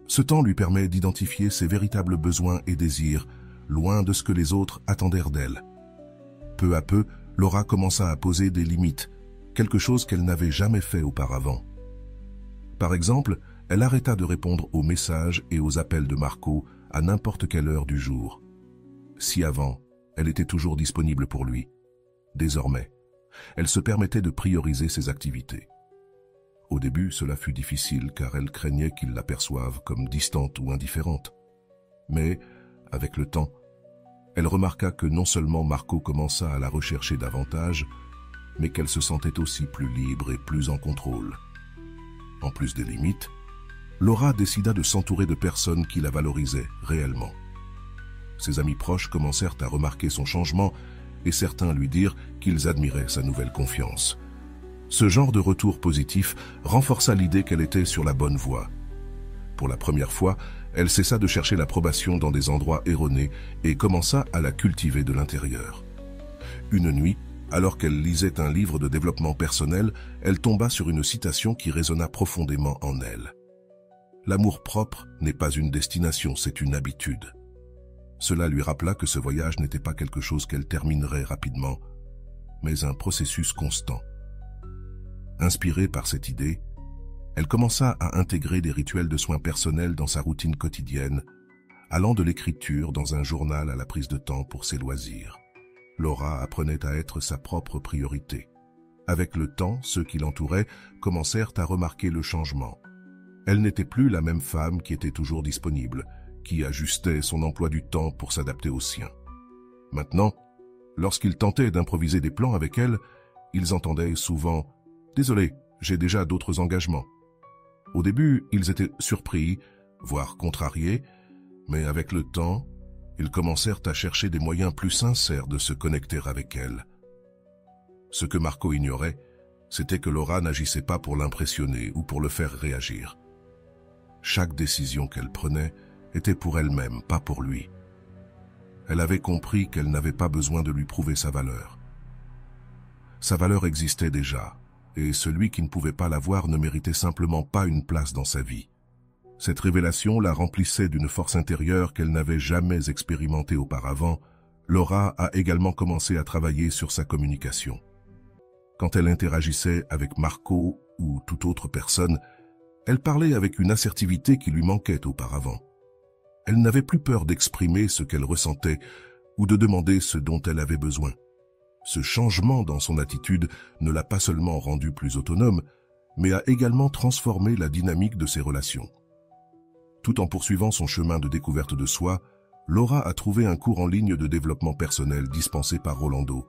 Ce temps lui permet d'identifier ses véritables besoins et désirs, loin de ce que les autres attendèrent d'elle. Peu à peu, Laura commença à poser des limites, quelque chose qu'elle n'avait jamais fait auparavant. Par exemple, elle arrêta de répondre aux messages et aux appels de Marco à n'importe quelle heure du jour. Si avant, elle était toujours disponible pour lui, désormais, elle se permettait de prioriser ses activités. Au début, cela fut difficile car elle craignait qu'il la perçoive comme distante ou indifférente. Mais, avec le temps, elle remarqua que non seulement Marco commença à la rechercher davantage, mais qu'elle se sentait aussi plus libre et plus en contrôle. En plus des limites, Laura décida de s'entourer de personnes qui la valorisaient réellement. Ses amis proches commencèrent à remarquer son changement et certains lui dirent qu'ils admiraient sa nouvelle confiance. Ce genre de retour positif renforça l'idée qu'elle était sur la bonne voie. Pour la première fois, elle cessa de chercher l'approbation dans des endroits erronés et commença à la cultiver de l'intérieur. Une nuit, alors qu'elle lisait un livre de développement personnel, elle tomba sur une citation qui résonna profondément en elle. L'amour-propre n'est pas une destination, c'est une habitude. Cela lui rappela que ce voyage n'était pas quelque chose qu'elle terminerait rapidement, mais un processus constant. Inspirée par cette idée, elle commença à intégrer des rituels de soins personnels dans sa routine quotidienne, allant de l'écriture dans un journal à la prise de temps pour ses loisirs. Laura apprenait à être sa propre priorité. Avec le temps, ceux qui l'entouraient commencèrent à remarquer le changement. Elle n'était plus la même femme qui était toujours disponible, qui ajustait son emploi du temps pour s'adapter au sien. Maintenant, lorsqu'il tentait d'improviser des plans avec elle, ils entendaient souvent « Désolé, j'ai déjà d'autres engagements ». Au début, ils étaient surpris, voire contrariés, mais avec le temps, ils commencèrent à chercher des moyens plus sincères de se connecter avec elle. Ce que Marco ignorait, c'était que Laura n'agissait pas pour l'impressionner ou pour le faire réagir. Chaque décision qu'elle prenait était pour elle-même, pas pour lui. Elle avait compris qu'elle n'avait pas besoin de lui prouver sa valeur. Sa valeur existait déjà, et celui qui ne pouvait pas l'avoir ne méritait simplement pas une place dans sa vie. Cette révélation la remplissait d'une force intérieure qu'elle n'avait jamais expérimentée auparavant. Laura a également commencé à travailler sur sa communication. Quand elle interagissait avec Marco ou toute autre personne, elle parlait avec une assertivité qui lui manquait auparavant. Elle n'avait plus peur d'exprimer ce qu'elle ressentait ou de demander ce dont elle avait besoin. Ce changement dans son attitude ne l'a pas seulement rendue plus autonome, mais a également transformé la dynamique de ses relations. Tout en poursuivant son chemin de découverte de soi, Laura a trouvé un cours en ligne de développement personnel dispensé par Rolando.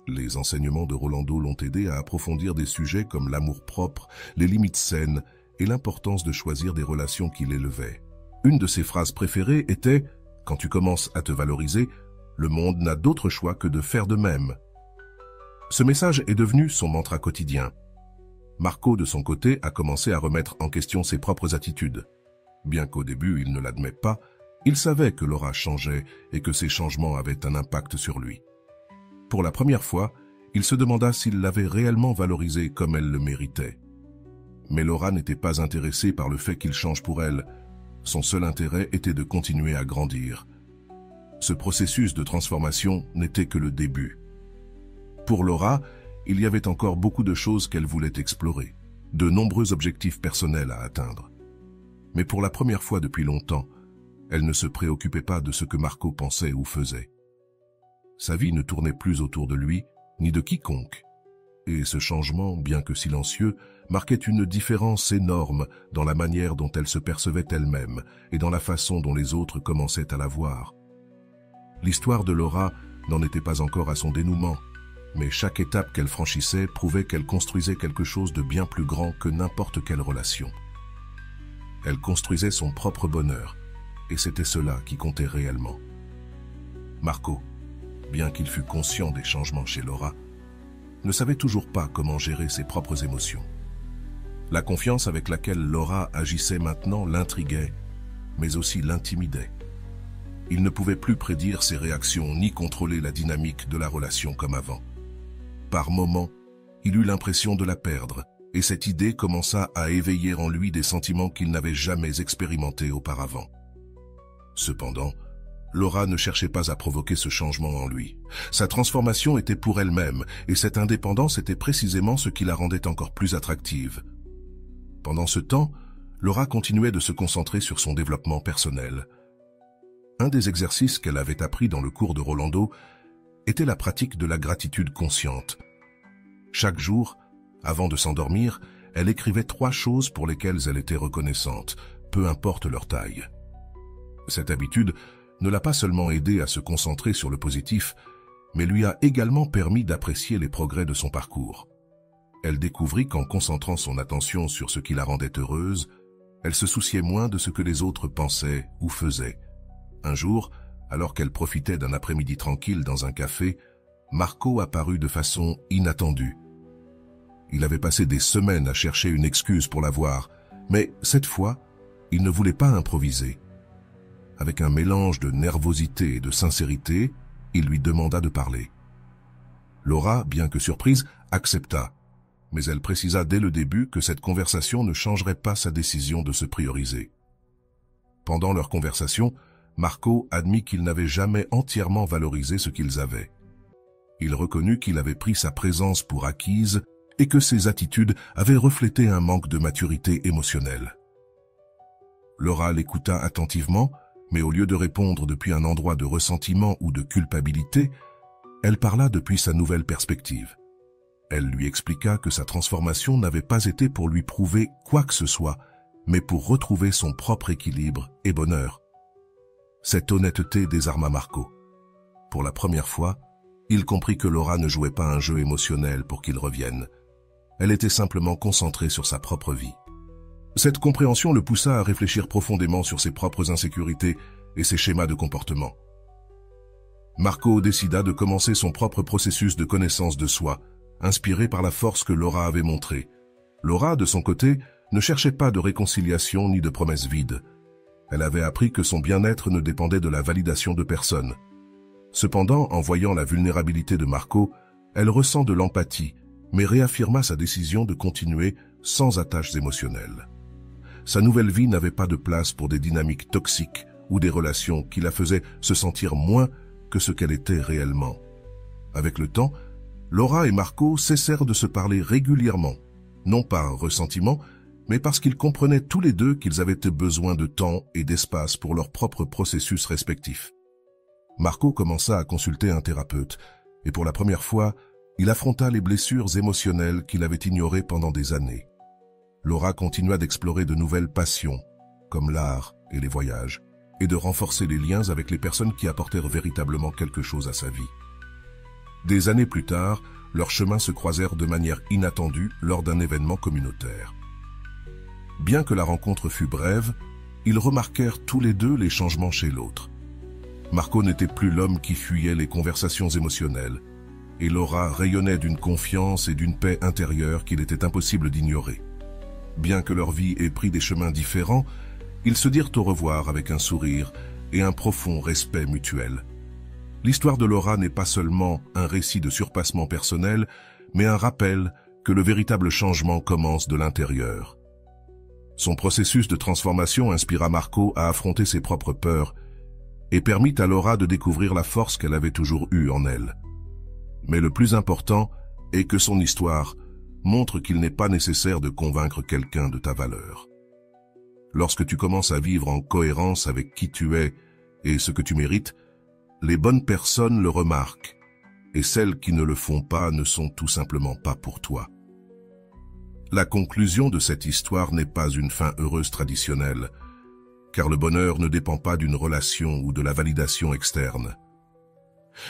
Les enseignements de Rolando l'ont aidé à approfondir des sujets comme l'amour-propre, les limites saines et l'importance de choisir des relations qui l'élevaient. Une de ses phrases préférées était « Quand tu commences à te valoriser, le monde n'a d'autre choix que de faire de même ». Ce message est devenu son mantra quotidien. Marco, de son côté, a commencé à remettre en question ses propres attitudes. Bien qu'au début il ne l'admette pas, il savait que Laura changeait et que ces changements avaient un impact sur lui. Pour la première fois, il se demanda s'il l'avait réellement valorisée comme elle le méritait. Mais Laura n'était pas intéressée par le fait qu'il change pour elle. Son seul intérêt était de continuer à grandir. Ce processus de transformation n'était que le début. Pour Laura, il y avait encore beaucoup de choses qu'elle voulait explorer, de nombreux objectifs personnels à atteindre. Mais pour la première fois depuis longtemps, elle ne se préoccupait pas de ce que Marco pensait ou faisait. Sa vie ne tournait plus autour de lui, ni de quiconque. Et ce changement, bien que silencieux, marquait une différence énorme dans la manière dont elle se percevait elle-même et dans la façon dont les autres commençaient à la voir. L'histoire de Laura n'en était pas encore à son dénouement, mais chaque étape qu'elle franchissait prouvait qu'elle construisait quelque chose de bien plus grand que n'importe quelle relation. Elle construisait son propre bonheur, et c'était cela qui comptait réellement. Marco, bien qu'il fût conscient des changements chez Laura, ne savait toujours pas comment gérer ses propres émotions. La confiance avec laquelle Laura agissait maintenant l'intriguait, mais aussi l'intimidait. Il ne pouvait plus prédire ses réactions ni contrôler la dynamique de la relation comme avant. Par moments, il eut l'impression de la perdre, et cette idée commença à éveiller en lui des sentiments qu'il n'avait jamais expérimentés auparavant. Cependant, Laura ne cherchait pas à provoquer ce changement en lui. Sa transformation était pour elle-même, et cette indépendance était précisément ce qui la rendait encore plus attractive. Pendant ce temps, Laura continuait de se concentrer sur son développement personnel. Un des exercices qu'elle avait appris dans le cours de Rolando était la pratique de la gratitude consciente. Chaque jour, avant de s'endormir, elle écrivait 3 choses pour lesquelles elle était reconnaissante, peu importe leur taille. Cette habitude ne l'a pas seulement aidée à se concentrer sur le positif, mais lui a également permis d'apprécier les progrès de son parcours. Elle découvrit qu'en concentrant son attention sur ce qui la rendait heureuse, elle se souciait moins de ce que les autres pensaient ou faisaient. Un jour, alors qu'elle profitait d'un après-midi tranquille dans un café, Marco apparut de façon inattendue. Il avait passé des semaines à chercher une excuse pour la voir, mais cette fois, il ne voulait pas improviser. Avec un mélange de nervosité et de sincérité, il lui demanda de parler. Laura, bien que surprise, accepta, mais elle précisa dès le début que cette conversation ne changerait pas sa décision de se prioriser. Pendant leur conversation, Marco admit qu'il n'avait jamais entièrement valorisé ce qu'ils avaient. Il reconnut qu'il avait pris sa présence pour acquise et que ses attitudes avaient reflété un manque de maturité émotionnelle. Laura l'écouta attentivement, mais au lieu de répondre depuis un endroit de ressentiment ou de culpabilité, elle parla depuis sa nouvelle perspective. Elle lui expliqua que sa transformation n'avait pas été pour lui prouver quoi que ce soit, mais pour retrouver son propre équilibre et bonheur. Cette honnêteté désarma Marco. Pour la première fois, il comprit que Laura ne jouait pas un jeu émotionnel pour qu'il revienne. Elle était simplement concentrée sur sa propre vie. Cette compréhension le poussa à réfléchir profondément sur ses propres insécurités et ses schémas de comportement. Marco décida de commencer son propre processus de connaissance de soi, inspiré par la force que Laura avait montrée. Laura, de son côté, ne cherchait pas de réconciliation ni de promesses vides. Elle avait appris que son bien-être ne dépendait de la validation de personne. Cependant, en voyant la vulnérabilité de Marco, elle ressent de l'empathie, mais réaffirma sa décision de continuer sans attaches émotionnelles. Sa nouvelle vie n'avait pas de place pour des dynamiques toxiques ou des relations qui la faisaient se sentir moins que ce qu'elle était réellement. Avec le temps, Laura et Marco cessèrent de se parler régulièrement, non par ressentiment, mais parce qu'ils comprenaient tous les deux qu'ils avaient besoin de temps et d'espace pour leur propre processus respectif. Marco commença à consulter un thérapeute, et pour la première fois, il affronta les blessures émotionnelles qu'il avait ignorées pendant des années. Laura continua d'explorer de nouvelles passions, comme l'art et les voyages, et de renforcer les liens avec les personnes qui apportèrent véritablement quelque chose à sa vie. Des années plus tard, leurs chemins se croisèrent de manière inattendue lors d'un événement communautaire. Bien que la rencontre fût brève, ils remarquèrent tous les deux les changements chez l'autre. Marco n'était plus l'homme qui fuyait les conversations émotionnelles, et Laura rayonnait d'une confiance et d'une paix intérieure qu'il était impossible d'ignorer. Bien que leur vie ait pris des chemins différents, ils se dirent au revoir avec un sourire et un profond respect mutuel. L'histoire de Laura n'est pas seulement un récit de surpassement personnel, mais un rappel que le véritable changement commence de l'intérieur. Son processus de transformation inspira Marco à affronter ses propres peurs et permit à Laura de découvrir la force qu'elle avait toujours eue en elle. Mais le plus important est que son histoire montre qu'il n'est pas nécessaire de convaincre quelqu'un de ta valeur. Lorsque tu commences à vivre en cohérence avec qui tu es et ce que tu mérites, les bonnes personnes le remarquent, et celles qui ne le font pas ne sont tout simplement pas pour toi. La conclusion de cette histoire n'est pas une fin heureuse traditionnelle, car le bonheur ne dépend pas d'une relation ou de la validation externe.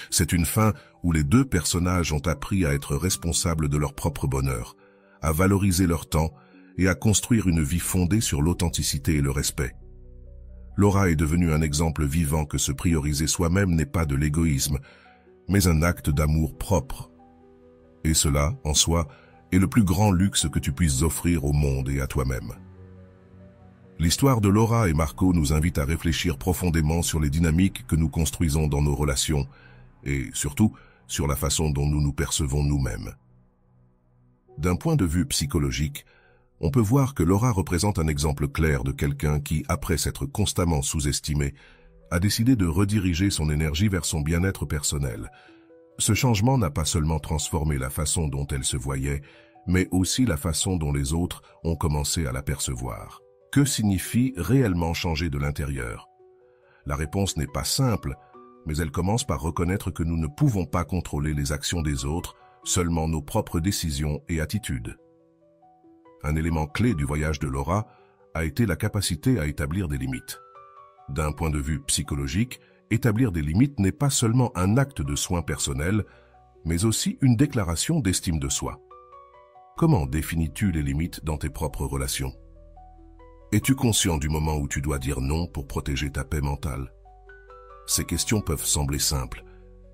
C'est une fin où les deux personnages ont appris à être responsables de leur propre bonheur, à valoriser leur temps et à construire une vie fondée sur l'authenticité et le respect. Laura est devenue un exemple vivant que se prioriser soi-même n'est pas de l'égoïsme, mais un acte d'amour propre. Et cela, en soi, est le plus grand luxe que tu puisses offrir au monde et à toi-même. L'histoire de Laura et Marco nous invite à réfléchir profondément sur les dynamiques que nous construisons dans nos relations et, surtout, sur la façon dont nous nous percevons nous-mêmes. D'un point de vue psychologique, on peut voir que Laura représente un exemple clair de quelqu'un qui, après s'être constamment sous-estimé, a décidé de rediriger son énergie vers son bien-être personnel. Ce changement n'a pas seulement transformé la façon dont elle se voyait, mais aussi la façon dont les autres ont commencé à la percevoir. Que signifie réellement changer de l'intérieur? La réponse n'est pas simple, mais elle commence par reconnaître que nous ne pouvons pas contrôler les actions des autres, seulement nos propres décisions et attitudes. Un élément clé du voyage de Laura a été la capacité à établir des limites. D'un point de vue psychologique, établir des limites n'est pas seulement un acte de soin personnel, mais aussi une déclaration d'estime de soi. Comment définis-tu les limites dans tes propres relations? Es-tu conscient du moment où tu dois dire non pour protéger ta paix mentale? Ces questions peuvent sembler simples,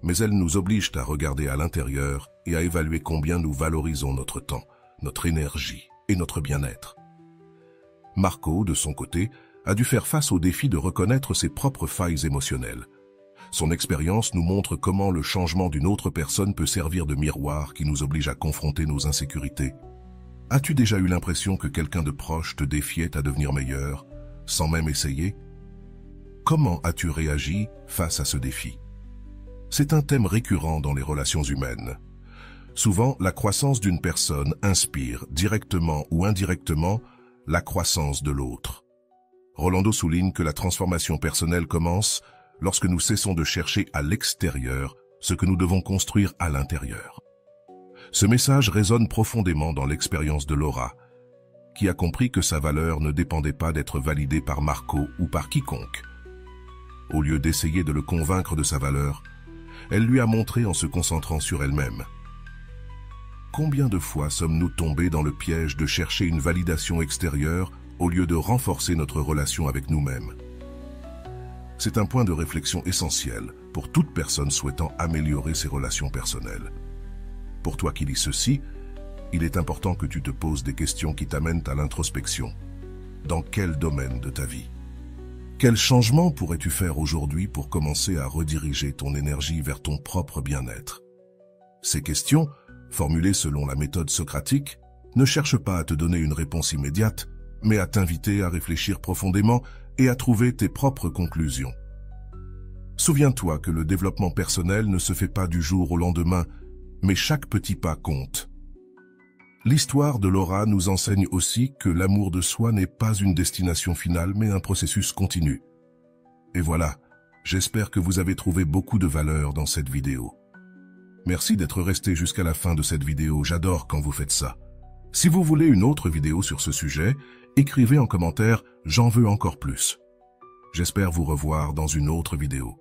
mais elles nous obligent à regarder à l'intérieur et à évaluer combien nous valorisons notre temps, notre énergie et notre bien-être. Marco, de son côté, a dû faire face au défi de reconnaître ses propres failles émotionnelles. Son expérience nous montre comment le changement d'une autre personne peut servir de miroir qui nous oblige à confronter nos insécurités. As-tu déjà eu l'impression que quelqu'un de proche te défiait à devenir meilleur, sans même essayer? Comment as-tu réagi face à ce défi? C'est un thème récurrent dans les relations humaines. Souvent, la croissance d'une personne inspire, directement ou indirectement, la croissance de l'autre. Rolando souligne que la transformation personnelle commence lorsque nous cessons de chercher à l'extérieur ce que nous devons construire à l'intérieur. Ce message résonne profondément dans l'expérience de Laura, qui a compris que sa valeur ne dépendait pas d'être validée par Marco ou par quiconque. Au lieu d'essayer de le convaincre de sa valeur, elle lui a montré en se concentrant sur elle-même. Combien de fois sommes-nous tombés dans le piège de chercher une validation extérieure au lieu de renforcer notre relation avec nous-mêmes? C'est un point de réflexion essentiel pour toute personne souhaitant améliorer ses relations personnelles. Pour toi qui lis ceci, il est important que tu te poses des questions qui t'amènent à l'introspection. Dans quel domaine de ta vie? Quel changement pourrais-tu faire aujourd'hui pour commencer à rediriger ton énergie vers ton propre bien-être? Ces questions, formulées selon la méthode socratique, ne cherchent pas à te donner une réponse immédiate, mais à t'inviter à réfléchir profondément et à trouver tes propres conclusions. Souviens-toi que le développement personnel ne se fait pas du jour au lendemain, mais chaque petit pas compte. L'histoire de Laura nous enseigne aussi que l'amour de soi n'est pas une destination finale, mais un processus continu. Et voilà, j'espère que vous avez trouvé beaucoup de valeur dans cette vidéo. Merci d'être resté jusqu'à la fin de cette vidéo, j'adore quand vous faites ça. Si vous voulez une autre vidéo sur ce sujet, écrivez en commentaire « J'en veux encore plus ». J'espère vous revoir dans une autre vidéo.